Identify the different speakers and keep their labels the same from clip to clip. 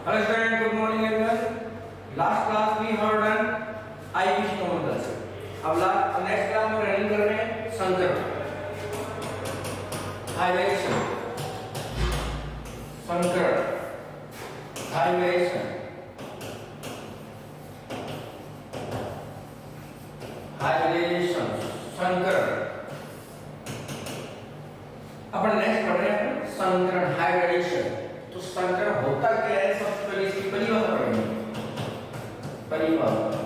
Speaker 1: Hello student, good morning everyone. Last class we heard on IV stomatal culture. अब next class में running कर रहे हैं संकरण, हाइवेशन, संकरण, हाइवेशन, हाइवेशन, संकरण. अपन नेक्स्ट पढ़ रहे हैं संकरण, हाइवेशन. तो संकरण होता क्या है, सबसे पहले इसकी परिभाषा पढ़ेंगे. परिभाषा: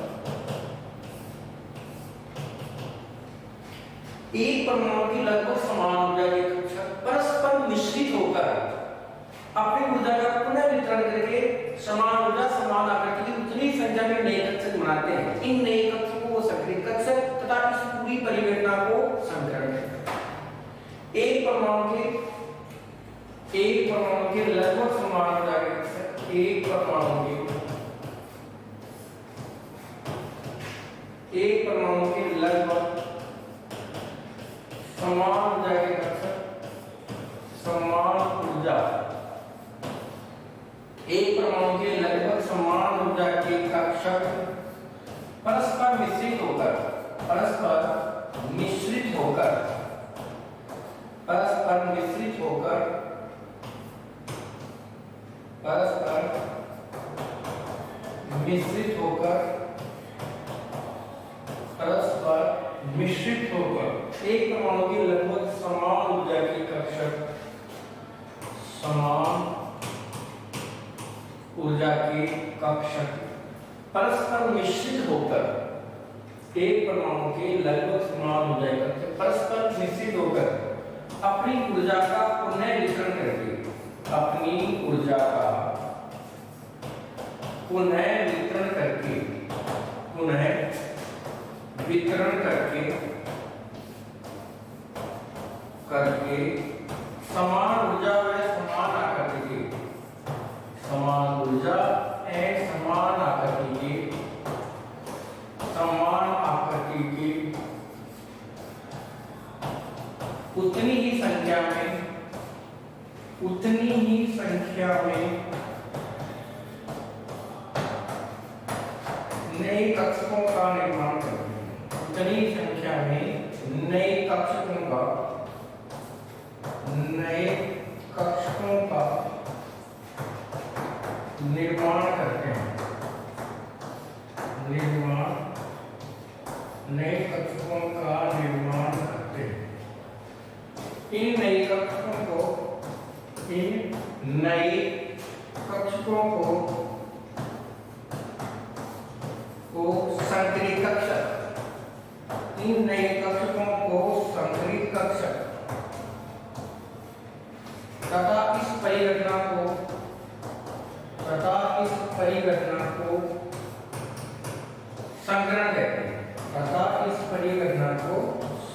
Speaker 1: एक परमाणु की लगभग समान ऊर्जा के कक्षक परस्पर मिश्रित होकर अपनी ऊर्जा का पुनः वितरण करके समान ऊर्जा समान आकृति की उतनी संख्या में नए कक्षक बनाते हैं. इन नए कक्षकों को संकरित कक्षक तथा इस पूरी परिघटना को संकरण कहते हैं. एक परमाणु के लगभग समान ऊर्जा के कक्षक, एक परमाणु के लगभग समान ऊर्जा के कक्षक, समान ऊर्जा, एक परमाणु के लगभग समान ऊर्जा के कक्षक परस्पर मिश्रित होकर, परस्पर मिश्रित होकर, परस्पर मिश्रित होकर, परस्पर मिश्रित होकर, परस्पर मिश्रित होकर एक परमाणु की लगभग समान ऊर्जा के कक्षक, समान ऊर्जा के कक्षक परस्पर मिश्रित होकर, एक परमाणु के लगभग समान ऊर्जा के कक्षक परस्पर मिश्रित होकर अपनी ऊर्जा का पुनः वितरण करके, अपनी ऊर्जा का पुनः वितरण करके, पुनः वितरण करके समान ऊर्जा व समान आकृति के, समान ऊर्जा एवं समान आकृति के, समान आकृति के उतनी ही संख्या में, उतनी ही संख्या में नए कक्षकों का निर्माण करते हैं. उतनी संख्या में नए कक्षकों का, नए कक्षकों का निर्माण करते हैं. निर्माण, नए कक्षकों का निर्माण करते हैं. इन नए कक्षकों को, इन नए कक्षकों को संकरित कक्षक, इन नए कक्षकों को संकरित कक्षक तथा इस परिघटना को, तथा इस परिघटना को संकरण कहते हैं, तथा इस परिघटना को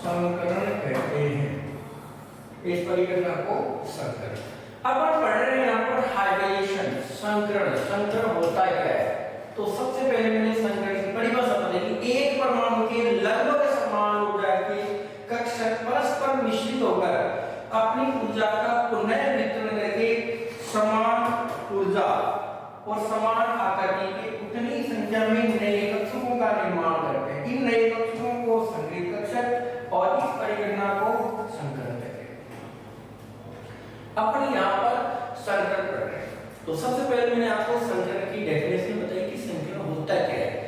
Speaker 1: संकरण कहते हैं. इस परिघटना को संकरण. अब हम पढ़ रहे हैं यहाँ पर हाइब्रिडेशन, संकरण. संकरण होता क्या है? तो सबसे पहले मैंने संकरण की परिभाषा बताई. एक परमाणु के लगभग समान ऊर्जा के कक्षक परस्पर मिश्रित होकर अपनी ऊर्जा का पुनः वितरण करके समान ऊर्जा और समान आकृति के उतनी संख्या में नए कक्षकों का निर्माण करते हैं. इन नए कक्षकों को संकरित कक्षक और इस परिघटना को संकरण कहते हैं. अपन यहाँ पर संकरण पढ़ रहे हैं. तो सबसे पहले मैंने आपको संकरण की डेफिनेशन बताई कि संकरण होता क्या है.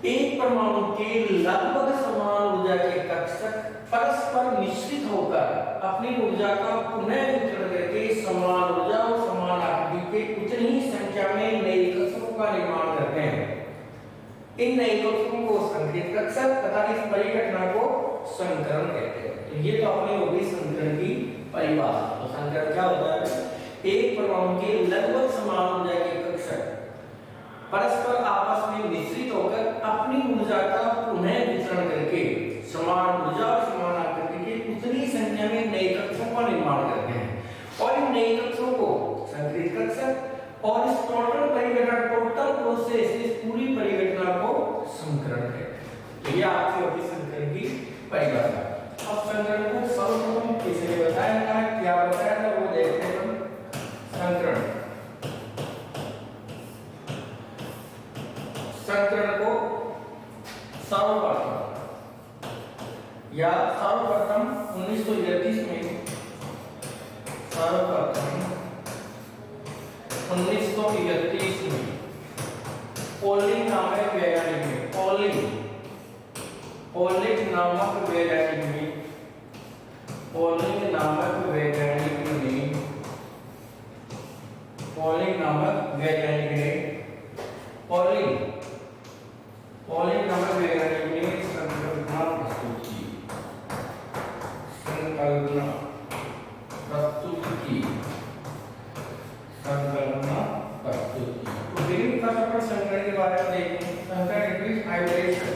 Speaker 1: एक परमाणु के लगभग समान ऊर्जा के कक्षक परस्पर मिश्रित होकर अपनी ऊर्जा का पुनः वितरण करके समान ऊर्जा और समान आकृति के उतनी ही संख्या में नए कक्षकों का निर्माण करते हैं. इन नए कक्षकों को संकरित कक्षक तथा इस परिघटना को संकरण कहते हैं. तो ये तो अपनी हो गई संकरण की परिभाषा. तो संकरण क्या होता है? एक परमाणु के लगभग समान ऊर्जा के कक्षक परस्पर आपस में मिश्रित होकर अपनी ऊर्जा का पुनः वितरण करके समान ऊर्जा और समान आकृति के उतनी संख्या में नए कक्षकों का निर्माण करते हैं. और इन नए कक्षकों को संकरित कक्षक और इस टोटल परिघटना, टोटल प्रोसेस, इस पूरी परिघटना को संकरण कहते हैं. तो ये आपकी होगी संकरण की परिभाषा. अब संकरण को सर्वप्रथम किसने बताया था, क्या बताया था, वो देखते हैं हम. संकरण संकरण को सर्वप्रथम 1931 में पॉलिंग नामक वैज्ञानिक ने पॉलिंग नामक वैज्ञानिक ने पॉलिंग नामक वैज्ञानिक ने संकल्पना प्रस्तुत की। तो विभिन्न प्रकार पर संकरण के बारे में देखेंगे। संकरण इज हाइब्रिडाइजेशन।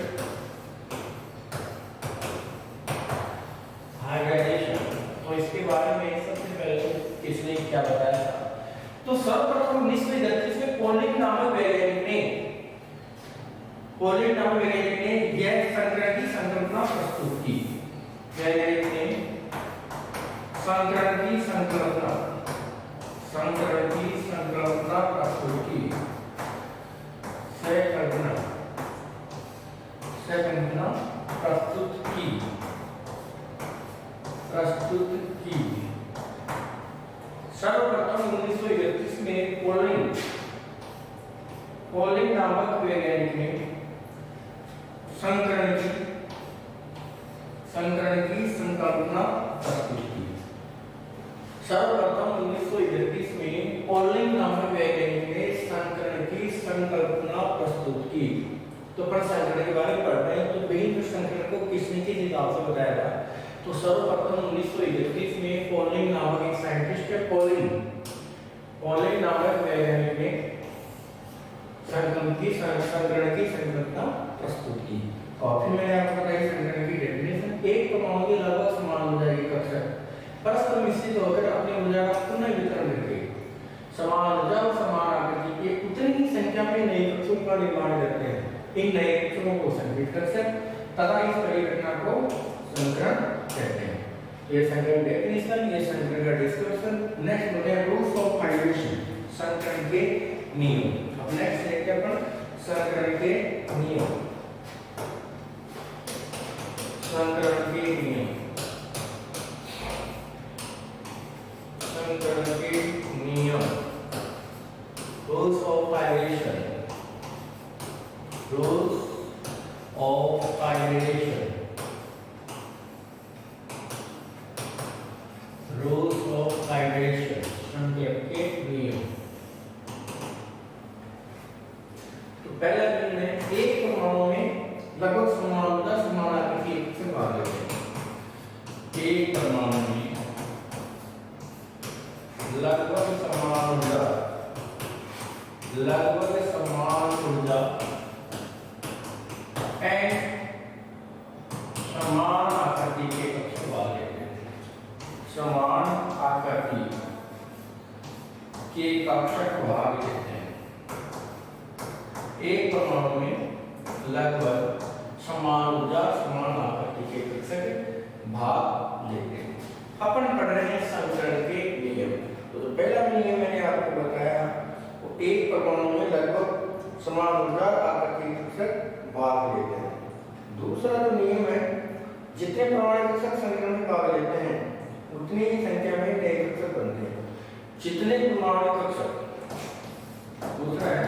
Speaker 1: तो इसके बारे में सबसे पहले किसने क्या बताया था? तो सर्वप्रथम 1931 में पॉलिंग नामक वैज्ञानिक ने यह संकरण की संकल्पना प्रस्तुत की। वैज्ञानिक ने संकरण की संकल्पना प्रस्तुत की। सर्वप्रथम 1931 में पॉलिंग नामक वैज्ञानिक ने संकरण की संकल्पना प्रस्तुत की। सर्वप्रथम 1931 में पॉलिंग नामक वैज्ञानिक ने संकरण की संकल्पना प्रस्तुत की। तो पर संकरण के बारे में पढ़ रहे हैं। तो विभिन्न संकरण को किसने किस हिसाब से बताया था? तो सर्वप्रथम 1931 में पॉलिंग नामक एक साइंटिस्ट है, पॉलिंग नामक वैज्ञानिक ने संकरण की संकल्पना प्रस्तुत की। और फिर मैंने आपको बताई संकरण की डेफिनेशन। एक परमाणु की लगभग समान ऊर्जा की कक्षा परस्पर मिश्रित होकर अपनी ऊर्जा का पुनः वितरण करके समान ऊर्जा और समान आकृति के उतनी ही संख्या में नए कक्षों का निर्माण करते हैं। इन नए कक्षों को संगठित कक्षा तथा इस परिघटना को संकरण कहते हैं। ये संकरण डेफिनेशन, ये संकरण का डिस्कशन। नेक्स्ट होते हैं रूल्स ऑफ हाइब्रिडेशन, संकरण के नियम। अब नेक्स्ट देखते हैं अपन संकरण के नियम। संकरण के नियम रूल्स ऑफ हाइब्रिडेशन संकरण के नियम। तो पहला नियम है एक परमाणु में लगभग समान ऊर्जा समान आकृति से भाग लेते हैं। एक परमाणु में लगभग समान ऊर्जा एंड समान आकृति के कक्ष भाग लेते हैं। समान आकृति के कक्षक भाग लेते हैं। एक परमाणु में लगभग समान ऊर्जा समान आकृति के कक्षक भाग लेते हैं। अपन पढ़ रहे हैं संकरण के नियम। तो पहला नियम मैंने आपको बताया, वो एक परमाणु में लगभग समान ऊर्जा आकृति के कक्षक भाग लेते हैं। दूसरा जो नियम है, जितने परमाणु कक्षक संकरण में भाग लेते हैं उतनी ही संख्या में नए कक्षक बनते हैं। जितने परमाणु कक्षक, दूसरा है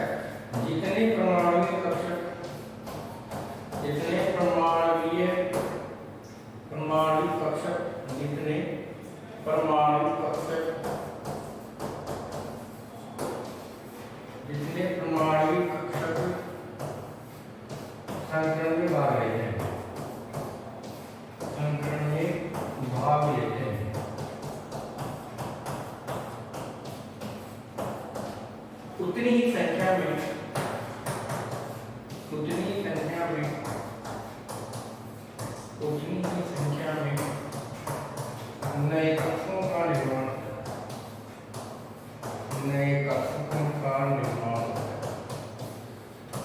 Speaker 1: जितने परमाणु कक्षक जितने परमाणु कक्षक संकरण में भाग लेते हैं उतनी ही संख्या में नए कक्षों का निर्माण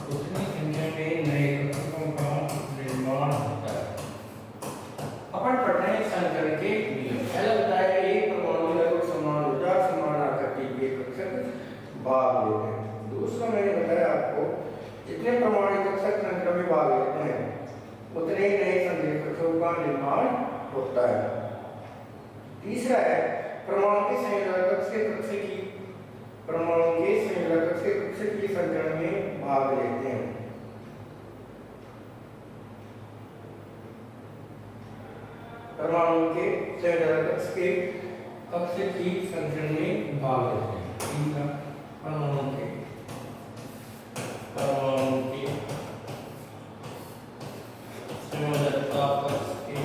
Speaker 1: उतनी संख्या में नए कक्षकों का निर्माण होता है। अपन पढ़ रहे हैं संकरण के नियम। पहला बताया एक परमाणु में लगभग समान ऊर्जा समान आकृति के कक्षक भाग लेते हैं। दूसरा मैंने बताया आपको जितने परमाणु कक्षक संक्रमण में भाग लेते हैं उतने ही नए संघीय कक्षों का निर्माण होता है। तीसरा है परमाणु के संयोजक कक्ष के कक्षक की परमाणु के संयोजक कक्ष के कक्षक की संक्रमण में भाग लेते हैं। परमाणु के संयोजक कक्ष के कक्षक की संक्रमण में भाग लेते हैं। परमाणु के संयोजकता कक्ष के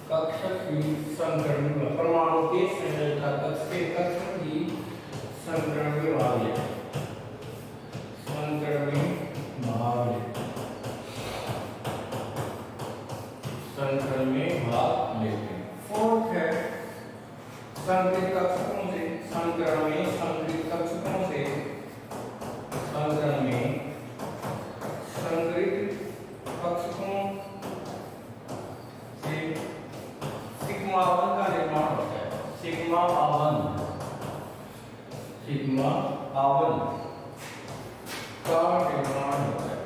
Speaker 1: कक्षक की संक्रमण में परमाणु के संयोजकता कक्ष के कक्षक की संक्रमण में भाग लेते हैं। फोर्थ है संकरित कक्षकों से संक्रमण में संकरित कक्षकों से संक्रमण में संकरित कक्षकों से सिग्मा आवन का निर्माण होता है। सिग्मा आवन का निर्माण होता है।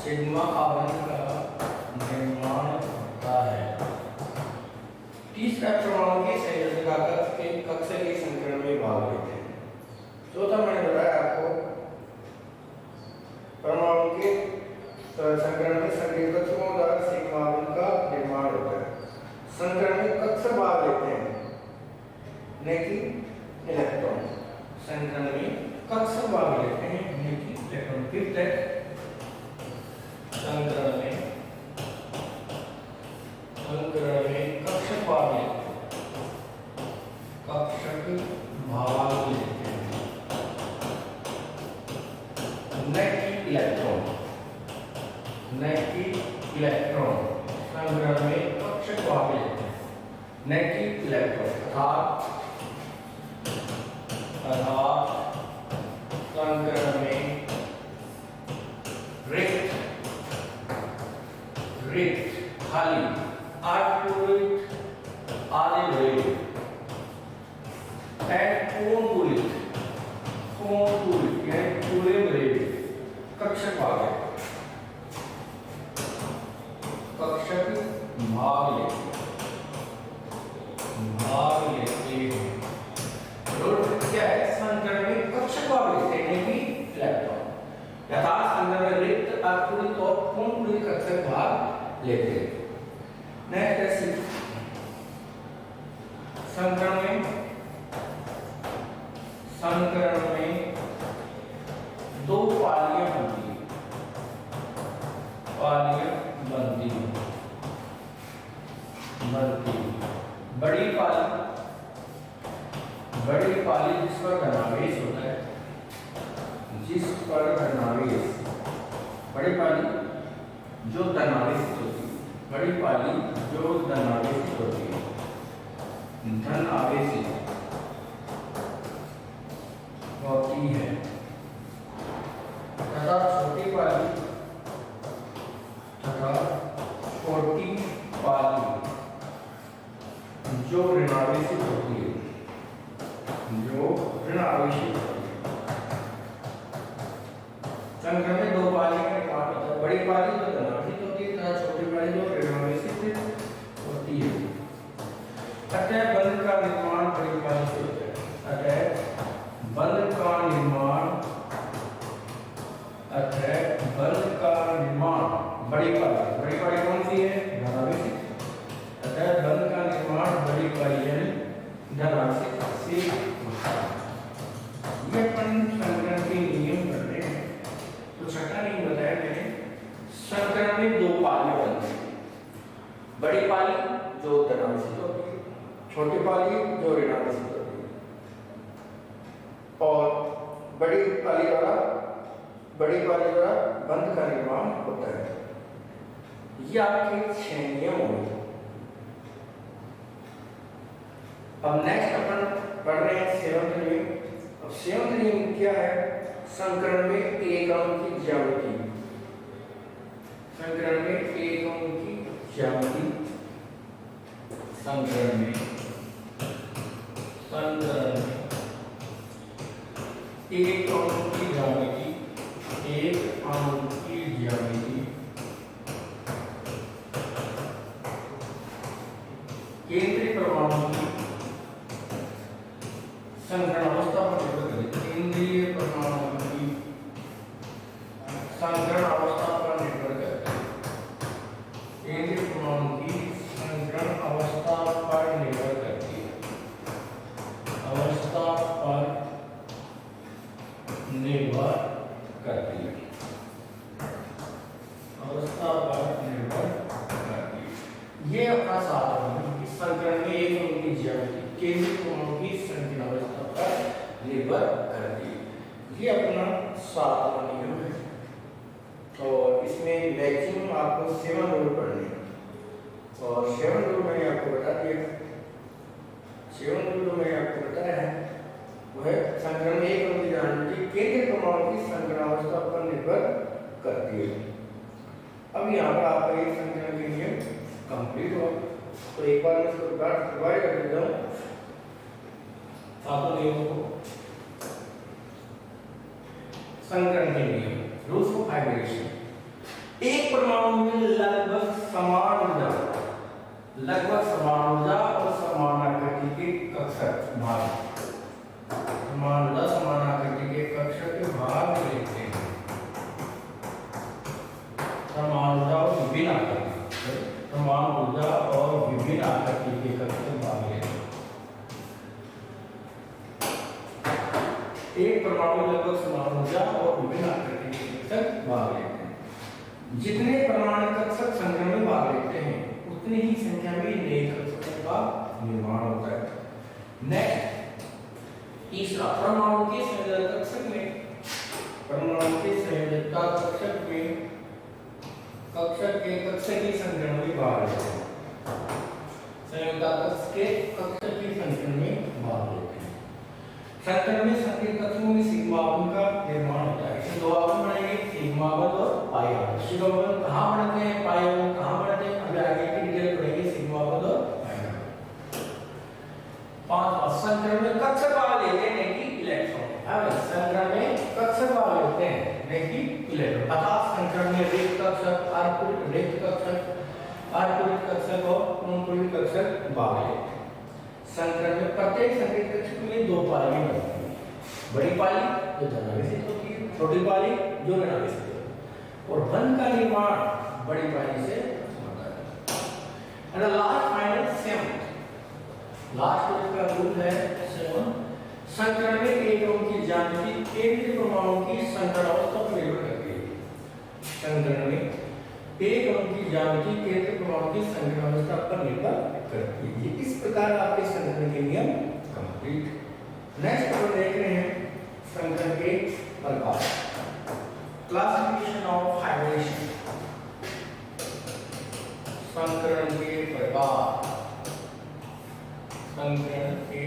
Speaker 1: सिग्मा आवन का निर्माण होता है। तीसरा परमाणु के संयोजक कक्ष के कक्ष के संक्रमण में भाग लेते हैं। चौथा मैंने बताया आपको परमाणु के संक्रमण में संकरित कक्षकों द्वारा सिग्मा आवन का निर्माण होता है। संक्रमण में कक्ष भाग लेते हैं न कि इलेक्ट्रॉन। संक्रमण में कक्ष भाग लेते हैं न कि इलेक्ट्रॉन। फिफ्थ है संक्रमण में कक्षक भाग लेते हैं। कक्षक भाग लेते हैं न कि इलेक्ट्रॉन। संक्रमण में कक्षक भाग लेते हैं न कि इलेक्ट्रॉन। अर्थात संक्रमण में रिक्त खाली आर्कुलित आदि भरे एंड कोणपुलित यानी पूरे भरे कक्षक भाग है। कक्षक भाग लेते हैं। क्या है संक्रमण में कक्षक भाग लेते हैं कि इलेक्ट्रॉन। यथार्थ संक्रमण में रिक्त आर्कुलित और कोणपुलित कक्षक भाग लेते हैं। नेक्स्ट है संक्रमण में दो पालियां बनती हैं। बड़ी पाली जिस पर धनावेश होता है, बड़ी पाली जो धनावेशित होती है, धन आवेशित होती है तथा छोटी पाली जो ऋणावेशित होती है। संक्रमण में दो पाली का निर्माण होता है। बड़ी पाली जो धनावेशित होती है तथा छोटी पाली जो ऋणावेशित होती है। अतः बंध का निर्माण बड़ी पाली से होता है। बंध का निर्माण बड़ी पाली कौन सी है? धनावेशित। अतः बंध का निर्माण बड़ी पाली यानी धनावेशित से होता है। ये अपन संक्रमण के नियम कर रहे हैं। तो छठा नियम बताया मैंने, संक्रमण में दो पालियां बनती हैं। बड़ी पाली जो धनावेशित होती है, छोटी पाली जो ऋणावेशित होती है। और बड़ी पाली द्वारा बंध का निर्माण होता है। ये आपके 6 नियम होंगे। अब नेक्स्ट अपन पढ़ रहे हैं 7वां नियम। अब 7वां नियम क्या है? संक्रमण में एक अणु की ज्यामिति। संकरण में एक अणु की ज्यामिति केंद्रीय परमाणु की संकरण अवस्था पर निर्भर करती है। केंद्रीय परमाणु की संकरण अवस्था पर निर्भर करती है। केंद्रीय परमाणु की संकरण अवस्था पर निर्भर करती है। अवस्था पर निर्भर करती है। अवस्था पर निर्भर करती है। ये अपना साधन है। संकरण में एक अणु की ज्यामिति केंद्रीय परमाणु की संकरण अवस्था पर निर्भर करती है। ये अपना सातवां नियम है और इसमें मैक्सिमम आपको 7 रूल पढ़ने हैं और 7 रूल मैंने आपको बता दिया। 7 रूल मैंने आपको बताया है वो है संकरण में एक अणु की ज्यामिति केंद्रीय परमाणु की संकरण अवस्था पर निर्भर करती है। अब यहाँ पर आपका एक संकरण के नियम कंप्लीट हुआ। तो एक बार मैं इसको रिवाइज कर देता हूँ सातों नियमों को। संकरण के नियम रूल्स ऑफ हाइब्रिडेशन। एक परमाणु में लगभग समान ऊर्जा और समान आकृति के कक्षक भाग समान आकृति के कक्षक के भाग लेते हैं। समान ऊर्जा और विभिन्न आकृति समान ऊर्जा और विभिन्न आकृति के कक्षक भाग लेते हैं। एक परमाणु लगभग समान ऊर्जा और विभिन्न आकृति के कक्षक भाग लेते हैं। जितने परमाणु कक्षक संकरण में भाग लेते हैं उतनी ही संख्या में नए कक्षकों का निर्माण होता है। नेक्स्ट तीसरा परमाणु के संयोजक कक्षक में कक्षक के कक्षक की संकरण में भाग लेते हैं। संयोजक कक्षक के कक्षक की संकरण में भाग लेते हैं। संकरण में संकेत कक्षकों में सिग्मा बंध का निर्माण होता है। इसमें दो बंध बनेंगे, सिग्मा बंध और पाई बंध। सिग्मा बंध कहाँ बनते हैं, पाई बंध कहाँ बनते हैं, अभी आगे की डिटेल पढ़ेंगे सिग्मा बंध और पाई बंध। पांचवा संकरण में कक्षक भाग लेते हैं नहीं कि इलेक्ट्रॉन। अब संकरण में कक्षक भाग लेते हैं नहीं कि इलेक्ट्रॉन। अर्थात संकरण में रिक्त कक्षक, अर्धपूरित कक्षक और पूर्ण कक्षक भाग लेते हैं। संकरण में प्रत्येक संकेत कक्षक में 2 पालियां बनती हैं। बड़ी पाली जो धनावेशित होती है, छोटी पाली जो ऋणावेशित होती है और बंध का निर्माण बड़ी पाली से होता है। एंड लास्ट फाइनल 7 लास्ट इसका रूल है 7। संकरण में एक अणु की ज्यामिति केंद्रीय परमाणु की संकरण अवस्था पर निर्भर करती है। संकरण में एक अणु की ज्यामिति केंद्रीय परमाणु की संकरण अवस्था पर निर्भर करती है। इस प्रकार आपके संकरण के नियम कंप्लीट। नेक्स्ट हम देख रहे हैं संकरण के प्रकार। Classification of hybridization. संकरण के प्रकार। संकरण के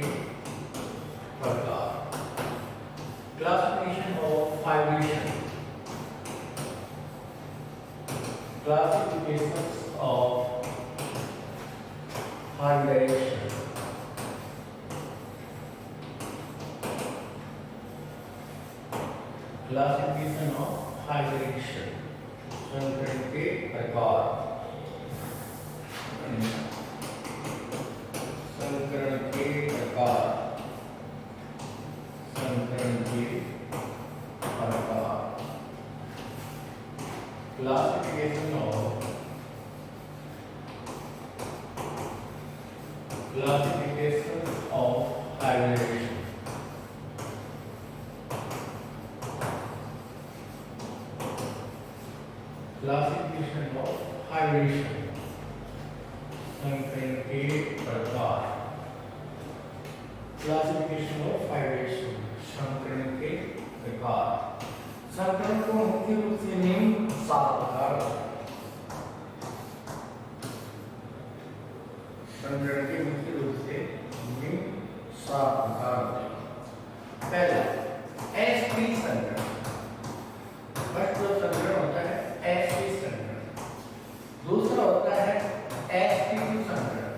Speaker 1: प्रकार। Classification of hybridization. Classifications of hybridization. Classification of hybridization. संकरण के प्रकार। संकरण के प्रकार। संकरण के प्रकार। Classification of hybridization. Classification of hybridization. संकरण के प्रकार। Classification of hybridization. संकरण के प्रकार। संकरण को मुख्य रूप से निम्न 7 प्रकार। संकरण के मुख्य रूप से निम्न 7 प्रकार। पहला sp संकरण। फर्स्ट जो संकरण होता है sp संकरण। दूसरा होता है sp2 संकरण।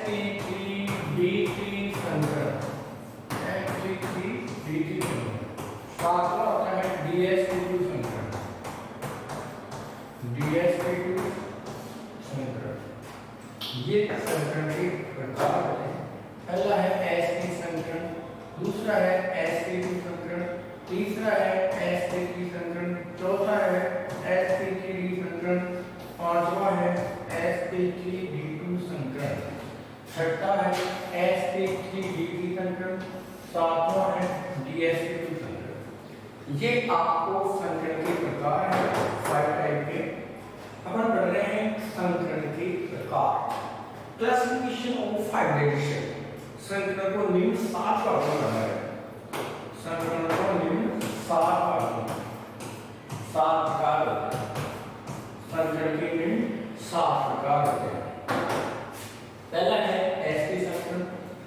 Speaker 1: sp3dt संकरण, sp3dt संकरण। सातवां होता है dsp2 संकरण, dsp2 संकरण। ये संकरण के प्रकार होते हैं। पहला है sp संकरण, दूसरा है sp2 संकरण, तीसरा है sp3 संकरण, चौथा है sp3d संकरण, पांचवा है sp3d2 संकरण, छठा है sp3dt संकरण, सातवां है dsp2 संकरण। ये आपको संकरण के प्रकार है 5 टाइप के। अपन पढ़ रहे हैं संकरण के प्रकार, क्लासिफिकेशन ऑफ 5 डिविजन। संकरण को निम्न 7 भागों में बांटा है। संकरण को निम्न 7 भागों में 7 प्रकार होते हैं। संकरण के निम्न 7 प्रकार होते हैं। पहला है sp संकरण,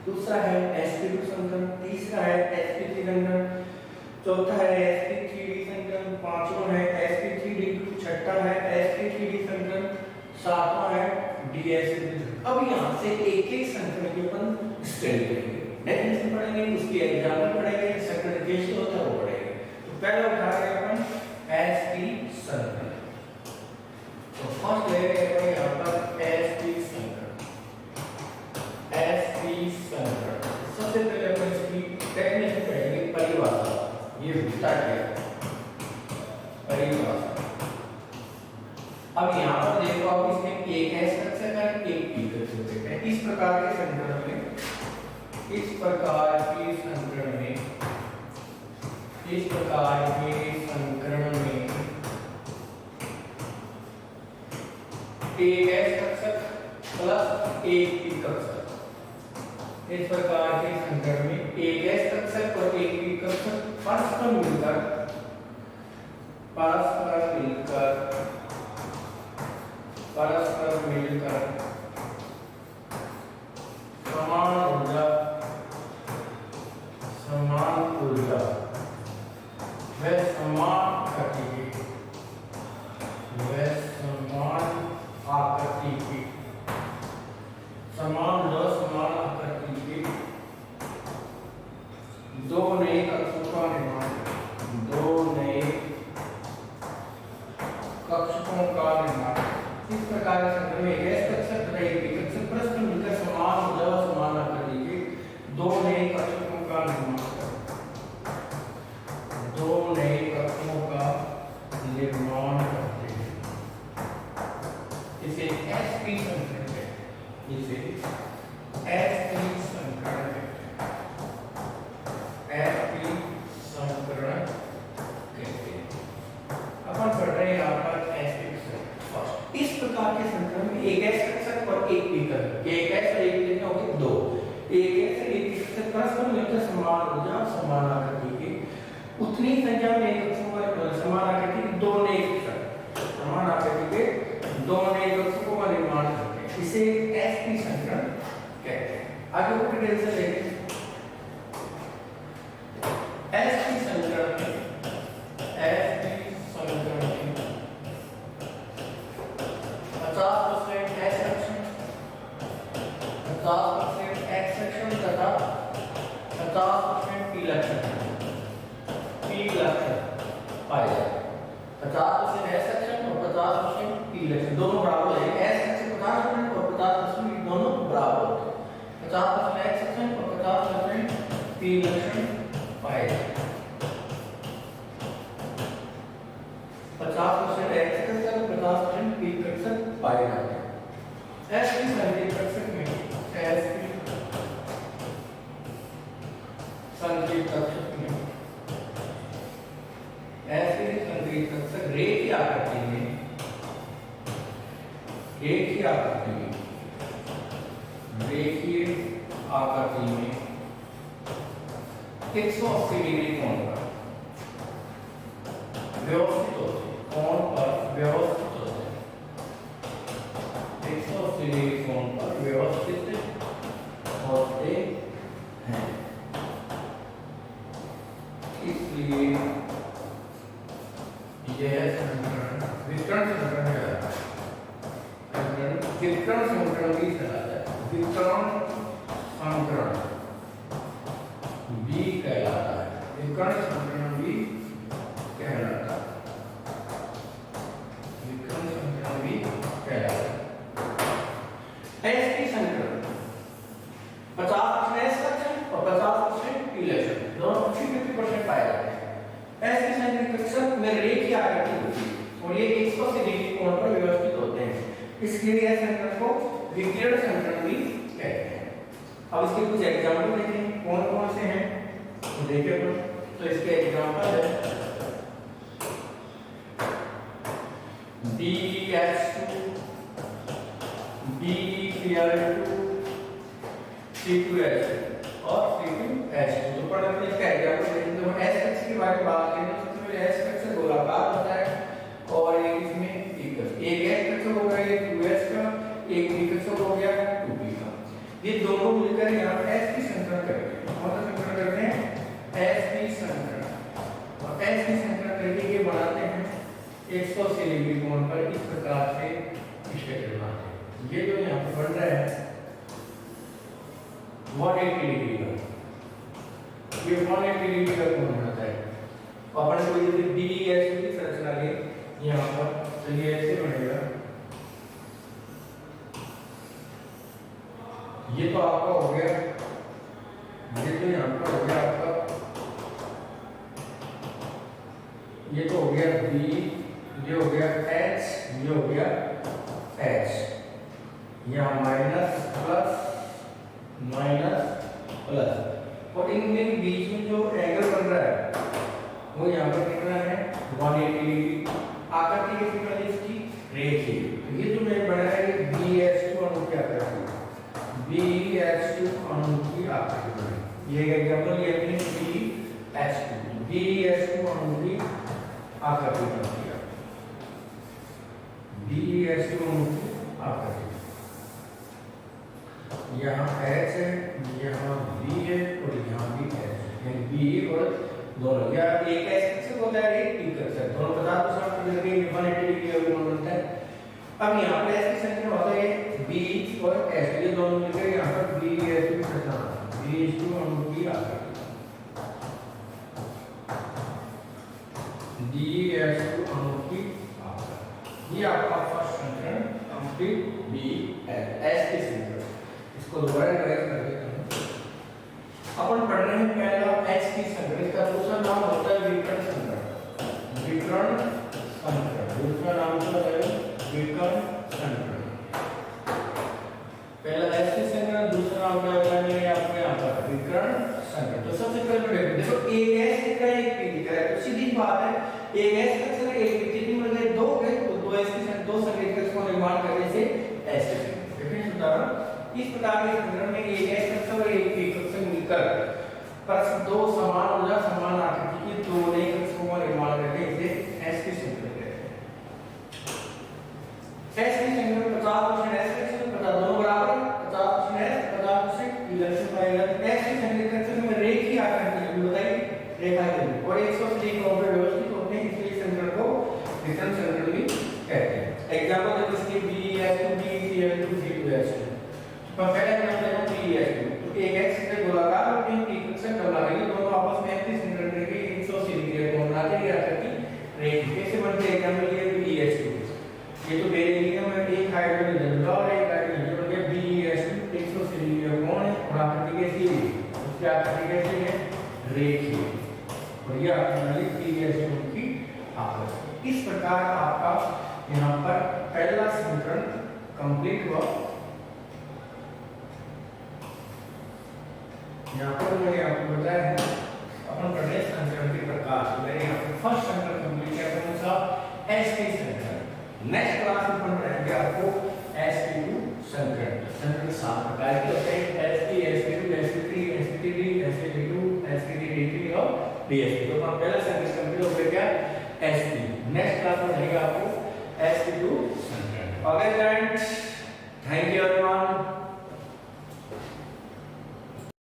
Speaker 1: दूसरा है sp2 संकरण, तीसरा है sp3 संकरण, चौथा है sp3d संकरण, पांचवा है sp3d2, छठा है sp3d संकरण, सातवां है dsp2। अब यहाँ से एक एक संकरण के अपन स्टडी करेंगे, डेफिनेशन पढ़ेंगे, उसकी एग्जाम्पल पढ़ेंगे, संकरण कैसे होता है वो पढ़ेंगे। तो पहला उठा रहे अपन sp संकरण। तो फर्स्ट ले रहे हैं यहाँ पर sp संकरण, sp संकरण। सबसे पहले अपन इसकी डेफिनेशन पढ़ेंगे, परिभाषा। ये होता क्या है परिभाषा। अब यहाँ पर देखो, आप इसमें एक s स्ट्रक्चर है, एक p स्ट्रक्चर है। इस प्रकार के संकरण में, इस प्रकार के संकरण में, इस प्रकार के संकरण में एक s स्ट्रक्चर प्लस एक p स्ट्रक्चर। इस प्रकार के संकरण में एक s स्ट्रक्चर और एक p स्ट्रक्चर परस्पर मिलकर समान ऊर्जा व समान आकृति की दो नए कक्षों का निर्माण, दो नए कक्षकों का निर्माण। इस प्रकार के संकरण में एक कक्षक तथा एक p कक्षक परस्पर मिलकर समान ऊर्जा व समान आकृति के दो नए कक्षकों का निर्माण करते हैं, दो नए कक्षकों का निर्माण करते हैं। इसे sp संकरण कहते हैं, इसे sp संकरण कहते हैं, sp संकरण कहते हैं। अपन पढ़ रहे हैं यहाँ पर sp फर्स्ट। इस प्रकार के संकरण में एक s कक्षक और एक p कक्षक, एक s और एक p कितने होंगे? 2। एक s और एक p कक्षक परस्पर मिलकर समान ऊर्जा समान आकृति के उतनी संख्या में कक्षकों का समान आकृति के दो नए कक्षक, समान आकृति के दो नए कक्षकों का निर्माण करते हैं। इसे sp संकरण कहते हैं। आगे को डिटेल से देखें। sp संकरण में, sp संकरण में 50% s सेक्शन, 50% x सेक्शन तथा 50% p लक्षण पाए जाते हैं। 50% s सेक्शन और 50% p लक्षण दोनों बराबर है। s सेक्शन 50% और 50% दोनों बराबर होते हैं। 50% x सेक्शन और 50% p लक्षण पाए जाते हैं। 50% x सेक्शन 50% p लक्षण पाए जाते हैं। sp संकेत कक्षक में, sp संकेत कक्षक में, sp संकेत कक्षक रेखीय आकृति में, रेखीय आकृति में, रेखीय आकृति में 180 डिग्री कोण पर व्यवस्थित होते हैं, कोण पर व्यवस्थित होते हैं, 180 डिग्री कोण पर व्यवस्थित होते हैं। इसलिए यह संकरण विकर्ण संकरण कहलाता है। विकर्ण संकरण भी कहलाता है। विकर्ण इसके लिए संकरण को विकिरण संकरण भी कहते हैं। अब इसके कुछ एग्जांपल देखें कौन कौन से हैं तो देखिए। तो इसके एग्जांपल है BH2 BCl2 C2H2 और C2H2। तो पढ़ने में इसका एग्जांपल देखें तो S कक्ष के बारे में बात करें तो सबसे पहले S कक्ष गोलाकार होता है और एक इसमें एक S कक्ष होगा ये 2S का, एक B कक्ष हो गया 2B का। ये दोनों मिलकर यहाँ sp संकरण करेंगे। कौन सा संकरण करते हैं? sp संकरण। और sp संकरण करके ये बनाते हैं 180 डिग्री कोण पर इस प्रकार से स्ट्रक्चर बनाते हैं। ये जो यहाँ पर बन रहा है 180 डिग्री का, ये 180 डिग्री का कोण बनता है। अपन को जैसे BH की संरचना ले यहाँ पर तो ये ऐसे बनेगा। ये तो आपका हो गया, ये तो यहाँ पर हो गया आपका, ये तो हो गया B, ये हो गया H, ये हो गया H। यहाँ माइनस प्लस माइनस प्लस और इनके बीच में जो एंगल बन रहा है वो यहाँ पर कितना है 180 डिग्री। आकृति कैसी बनी इसकी? रेखीय। तो ये जो मैं बना है BH2 अणु की आकृति, BH2 अणु की आकृति बनी। ये एग्जांपल ये अपनी BH2 अणु की आकृति बनती है। BH2 अणु की आकृति, यहाँ H है, यहाँ B है और यहाँ भी H है, यानी B और दोनों या एक S कक्ष होता है एक P कक्ष, दोनों पदार्थ के साथ मिलकर 180 डिग्री का कोण बनता है। अब यहाँ पर S की संख्या होता है B और S, ये दोनों मिलकर यहाँ पर BH2 संरचना, BH2 अणु की आकृति, BH2 अणु की आकृति। ये आपका फर्स्ट संकरण कंप्लीट BS की संकरण। इसको दोबारा ट्राई कर देते हैं। अपन पढ़ रहे हैं पहला H की संकरण, इसका दूसरा नाम होता है विकर्ण संकरण। विकर्ण संकरण दूसरा नाम होता है विकर्ण संकरण। पहला H की संकरण, दूसरा नाम क्या होता है मेरे आपको यहाँ पर विकर्ण संकरण। तो सबसे पहले देखो एक S दिख रहा है एक P दिख रहा है, तो सीधी बात है एक S कक्ष और एक P कितनी मिल गई? दो गए, तो दो S की संख्या दो संकेत कक्ष को निर्माण करने से S की संख्या। देखिए उदाहरण इस प्रकार के संकरण में एक S कक्ष और एक P कक्ष मिलकर परस्पर दो समान ऊर्जा समान आकृति के दो नए कक्षों का निर्माण करके इसे S की संकरण कहते हैं। S की संकरण 50% S कक्ष में 50 दोनों बराबर 50% S 50% P कक्ष पाएगा। S की संकरण कक्ष में रेखीय आकृति बताइए रेखा के और 180 डिग्री कोण पर व्यवस्थित होते हैं, इसलिए संकरण को विकर्ण संकरण भी कहते हैं। एग्जांपल देखो इसके BH2 BCl2 C2H2। तो पहले एग्जांपल देखो BH2, तो एक x से गोलाकार होते हैं, एक कक्ष डबल है, दोनों आपस में 30 सेंटीमीटर के 180 डिग्री कोण बनाते हैं। आकृति रेखीय कैसे बनते हैं? एग्जांपल ये BH2, ये तो बेरिलियम है, एक हाइड्रोजन और एक हाइड्रोजन बन गया BH2 180 डिग्री का कोण है और आकृति कैसी है? उसकी आकृति कैसी है? रेखीय। और ये आपकी BH2 की आकृति। इस प्रकार आपका यहाँ पर पहला संकरण कंप्लीट हुआ। यहाँ पर मैंने आपको बताया है अपन पढ़े संकरण के प्रकार। मैंने यहाँ पर फर्स्ट संकरण कंप्लीट किया कौन सा? sp संकरण। नेक्स्ट क्लास में अपन पढ़ेंगे आपको sp2 संकरण। संकरण 7 प्रकार के होते हैं, sp sp2 sp3 sp3 sp2 sp3 और dsp। तो अपन पहला संकरण कंप्लीट हो गया क्या? sp। नेक्स्ट क्लास में पढ़ेंगे आपको sp2 संकरण। अगर